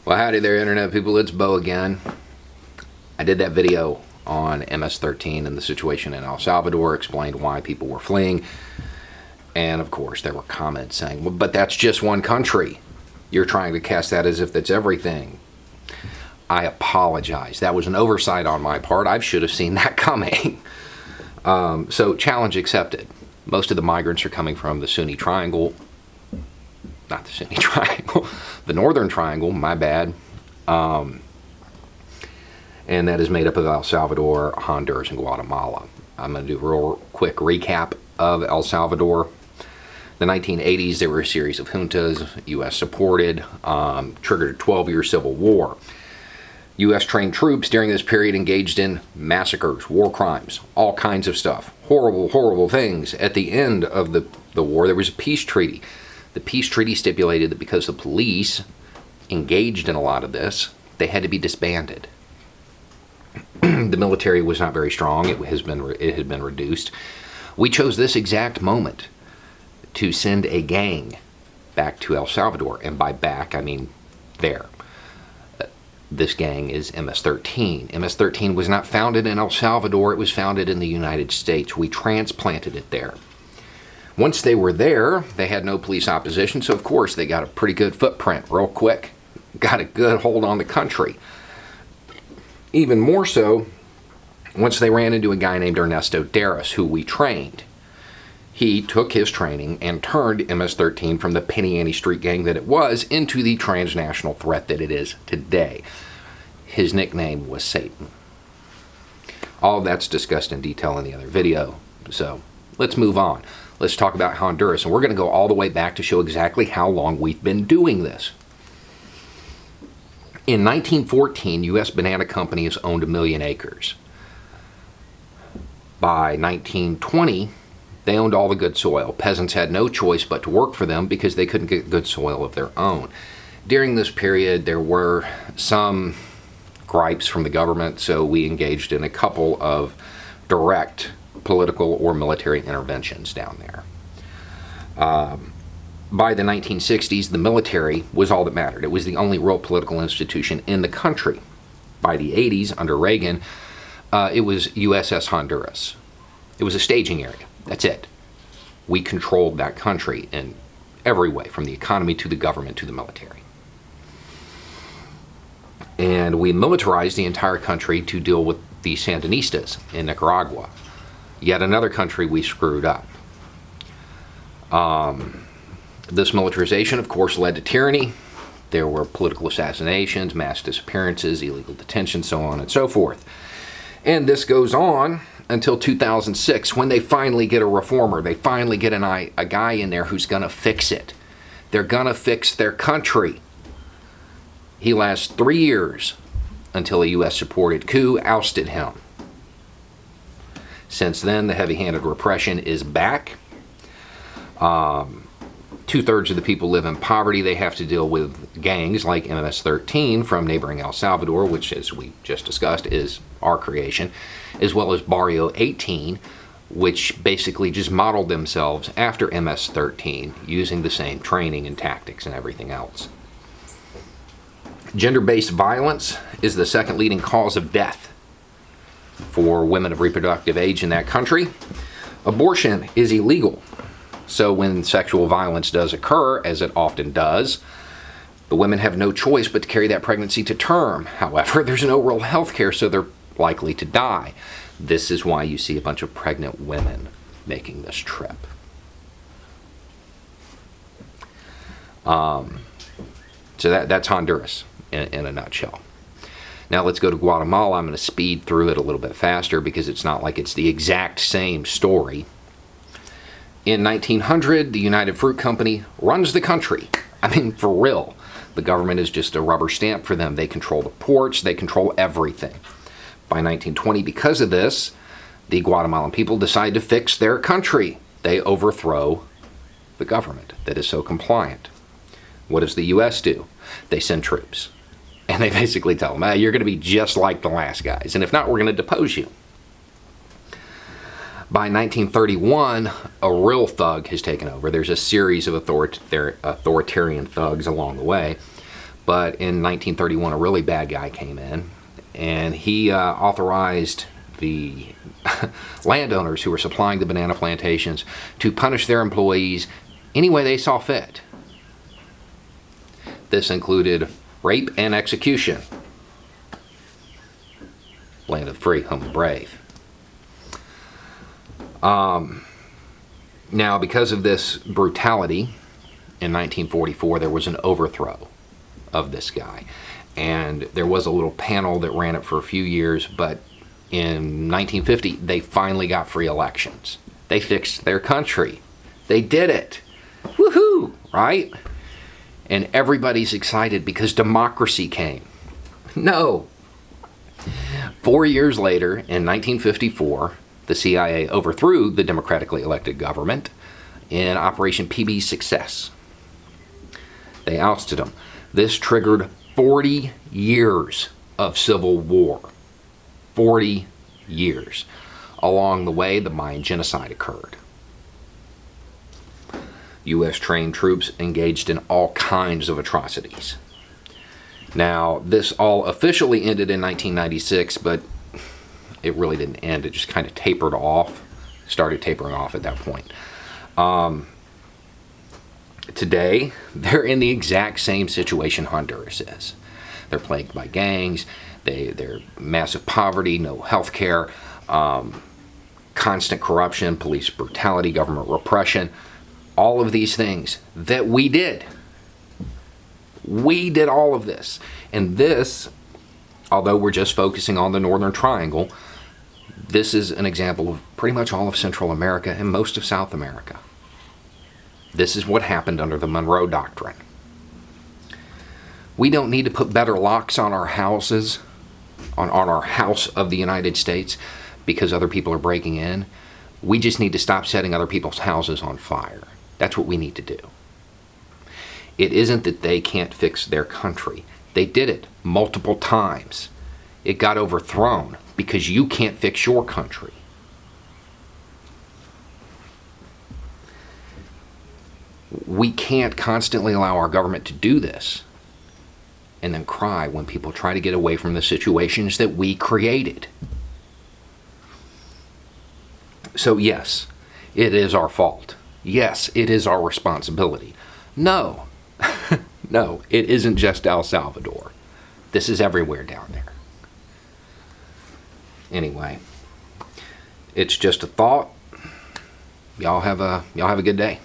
Well, howdy there, Internet people. It's Bo again. I did that video on MS-13 and the situation in El Salvador, explained why people were fleeing. And, of course, there were comments saying, well, but that's just one country. You're trying to cast that as if that's everything. I apologize. That was an oversight on my part. I should have seen that coming. So, challenge accepted. Most of the migrants are coming from the Sunni Triangle. Not the Sunni Triangle. The Northern Triangle, my bad. And that is made up of El Salvador, Honduras, and Guatemala. I'm going to do a real quick recap of El Salvador. The 1980s, there were a series of juntas, U.S. supported, triggered a 12-year civil war. U.S. trained troops during this period engaged in massacres, war crimes, all kinds of stuff. Horrible, horrible things. At the end of the war, there was a peace treaty. The peace treaty stipulated that because the police engaged in a lot of this, they had to be disbanded. The military was not very strong. It had been reduced. We chose this exact moment to send a gang back to El Salvador. And by back, I mean there. This gang is MS-13. MS-13 was not founded in El Salvador. It was founded in the United States. We transplanted it there. Once they were there, they had no police opposition, so of course they got a pretty good footprint real quick. Got a good hold on the country. Even more so, once they ran into a guy named Ernesto Darras, who we trained. He took his training and turned MS-13 from the penny ante street gang that it was into the transnational threat that it is today. His nickname was Satan. All of that's discussed in detail in the other video, so let's move on. Let's talk about Honduras, and we're going to go all the way back to show exactly how long we've been doing this. In 1914, U.S. banana companies owned 1 million acres. By 1920, they owned all the good soil. Peasants had no choice but to work for them because they couldn't get good soil of their own. During this period, there were some gripes from the government, so we engaged in a couple of direct political or military interventions down there. By the 1960s, the military was all that mattered. It was the only real political institution in the country. By the 80s, under Reagan, it was USS Honduras. It was a staging area. That's it. We controlled that country in every way, from the economy to the government to the military. And we militarized the entire country to deal with the Sandinistas in Nicaragua. Yet another country we screwed up. This militarization, of course, led to tyranny. There were political assassinations, mass disappearances, illegal detention, so on and so forth. And this goes on until 2006, when they finally get a reformer. They finally get a guy in there who's going to fix it. They're going to fix their country. He lasts 3 years until a U.S.-supported coup ousted him. Since then, the heavy-handed repression is back. 2/3 of the people live in poverty. They have to deal with gangs like MS-13 from neighboring El Salvador, which, as we just discussed, is our creation, as well as Barrio 18, which basically just modeled themselves after MS-13, using the same training and tactics and everything else. Gender-based violence is the second leading cause of death for women of reproductive age in that country. Abortion is illegal. So when sexual violence does occur, as it often does, the women have no choice but to carry that pregnancy to term. However, there's no real health care, so they're likely to die. This is why you see a bunch of pregnant women making this trip. So that's Honduras in a nutshell. Now let's go to Guatemala. I'm going to speed through it a little bit faster because it's not like it's the exact same story. In 1900, the United Fruit Company runs the country. I mean, for real. The government is just a rubber stamp for them. They control the ports. They control everything. By 1920, because of this, the Guatemalan people decide to fix their country. They overthrow the government that is so compliant. What does the U.S. do? They send troops. And they basically tell them, you're going to be just like the last guys. And if not, we're going to depose you. By 1931, a real thug has taken over. There's a series of authoritarian thugs along the way. But in 1931, a really bad guy came in, and he authorized the landowners who were supplying the banana plantations to punish their employees any way they saw fit. This included rape and execution. Land of the free, home of the brave. Now, because of this brutality, in 1944, there was an overthrow of this guy. And there was a little panel that ran it for a few years, but in 1950, they finally got free elections. They fixed their country. They did it. Woohoo! Right? And everybody's excited because democracy came. No. 4 years later, in 1954, the CIA overthrew the democratically elected government in Operation PB Success. They ousted him. This triggered 40 years of civil war. 40 years. Along the way, the Mayan genocide occurred. U.S. trained troops engaged in all kinds of atrocities. Now, this all officially ended in 1996, but it really didn't end. It just kind of tapered off, started tapering off at that point. Today, they're in the exact same situation Honduras is. They're plagued by gangs, they're massive poverty, no health care, constant corruption, police brutality, government repression, all of these things that we did. We did all of this. And this, although we're just focusing on the Northern Triangle, this is an example of pretty much all of Central America and most of South America. This is what happened under the Monroe Doctrine. We don't need to put better locks on our houses, on our house of the United States, because other people are breaking in. We just need to stop setting other people's houses on fire. That's what we need to do. It isn't that they can't fix their country. They did it multiple times. It got overthrown because you can't fix your country. We can't constantly allow our government to do this and then cry when people try to get away from the situations that we created. So yes, it is our fault. Yes, it is our responsibility. No, no, it isn't just El Salvador. This is everywhere down there. Anyway, it's just a thought. Y'all have a good day.